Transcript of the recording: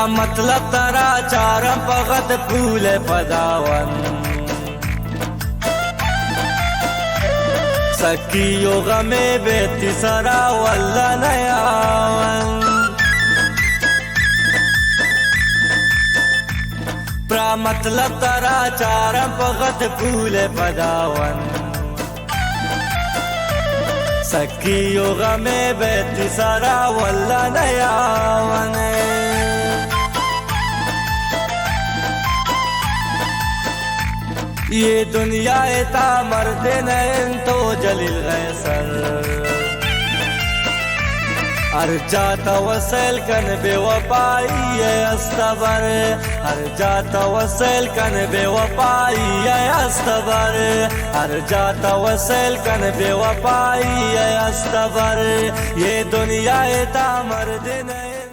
मतलब तरा चारम पगत फूल पदावन सखी योग में बेती सरा वल्ला नयावन मतलब तरा चारम पगत फूल पदावन सखी योग में बेती सारा वल्ला नयावन ये दुनिया एता मर्द नैन तो जलील गैसर हर जाता वसल कन बेवफाई है अस्तबर हर जाता वसल कन बेवफाई है अस्तबर हर जाता वसल कन बेवफाई है अस्तबर ये दुनिया एता मर्द नहीं।